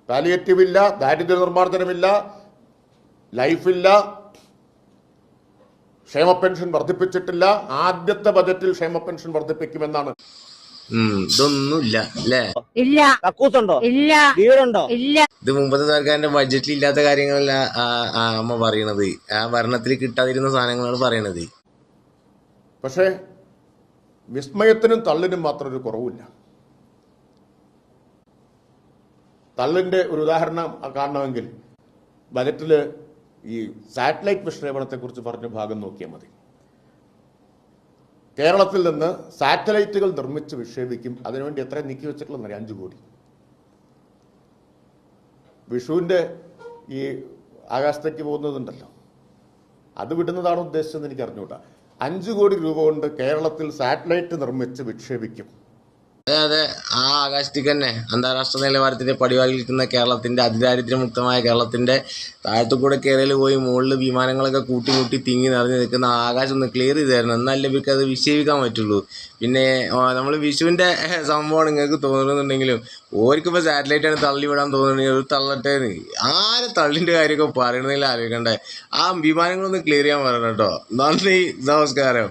Palliative ഇല്ല, ദാരിദ്ര്യ നിർമ്മാർജ്ജനമില്ല, ലൈഫില്ല, ക്ഷേമ പെൻഷൻ വർദ്ധിപ്പിച്ചിട്ടില്ല. ആദ്യത്തെ ബജറ്റിൽ ക്ഷേമ പെൻഷൻ വർദ്ധിപ്പിക്കുമെന്നാണ്. ഇതൊന്നുമില്ല അല്ലേ? ഇല്ല. കക്കൂസുണ്ടോ? ഇല്ല. വീടുണ്ടോ? ഇല്ല. ഇത് മുമ്പത്തെ സർക്കാരിന്റെ ബഡ്ജറ്റിൽ ഇല്ലാത്ത കാര്യങ്ങളല്ല അമ്മ പറയണത്. ആ ഭരണത്തിൽ കിട്ടാതിരുന്ന സാധനങ്ങളാണ് പറയണത്. പക്ഷേ വിസ്മയത്തിനും തള്ളിനും മാത്രം ഒരു കുറവില്ല. തള്ളിന്റെ ഒരു ഉദാഹരണം കാണണമെങ്കിൽ ബജറ്റിൽ ഈ സാറ്റലൈറ്റ് വിക്ഷേപണത്തെക്കുറിച്ച് പറഞ്ഞ ഭാഗം നോക്കിയാൽ മതി. കേരളത്തിൽ നിന്ന് സാറ്റലൈറ്റുകൾ നിർമ്മിച്ച് വിക്ഷേപിക്കും. അതിനുവേണ്ടി എത്ര നീക്കി വെച്ചിട്ടുള്ളതെന്നറിയാം? 5 കോടി. വിഷുവിൻ്റെ ഈ ആകാശത്തേക്ക് പോകുന്നതുണ്ടല്ലോ, അത് വിടുന്നതാണ് ഉദ്ദേശിച്ചതെന്ന് എനിക്ക് അറിഞ്ഞുകൂടാ. 5 കോടി രൂപ കൊണ്ട് കേരളത്തിൽ സാറ്റലൈറ്റ് നിർമ്മിച്ച് വിക്ഷേപിക്കും. അതെ, ആ ആകാശത്തേക്ക് തന്നെ അന്താരാഷ്ട്ര നിലവാരത്തിന്റെ പടിവാതിൽ നിൽക്കുന്ന കേരളത്തിന്റെ, അതിദാരിദ്ര്യമുക്തമായ കേരളത്തിന്റെ താഴത്തു കൂടെ കേരളയിൽ പോയി മുകളിൽ വിമാനങ്ങളൊക്കെ കൂട്ടി തിങ്ങി നിറഞ്ഞു നിൽക്കുന്ന ആകാശം ഒന്ന് ക്ലിയർ ചെയ്ത് തരണം. എന്നാലേ ഇവർക്ക് അത് വിക്ഷേപിക്കാൻ പറ്റുള്ളൂ. പിന്നെ നമ്മൾ വിഷുവിന്റെ സംഭവമാണ് നിങ്ങൾക്ക് തോന്നുന്നുണ്ടെങ്കിലും ഓർക്കിപ്പോൾ സാറ്റലൈറ്റാണ് തള്ളി വിടാൻ തോന്നുന്നുണ്ടെങ്കിൽ ഒരു തള്ളട്ടെ. ആരെ തള്ളിൻ്റെ കാര്യമൊക്കെ പറയണമെങ്കിൽ ആലോചിക്കണ്ടേ. ആ വിമാനങ്ങളൊന്ന് ക്ലിയർ ചെയ്യാൻ പറയണം കേട്ടോ. നന്ദി, നമസ്കാരം.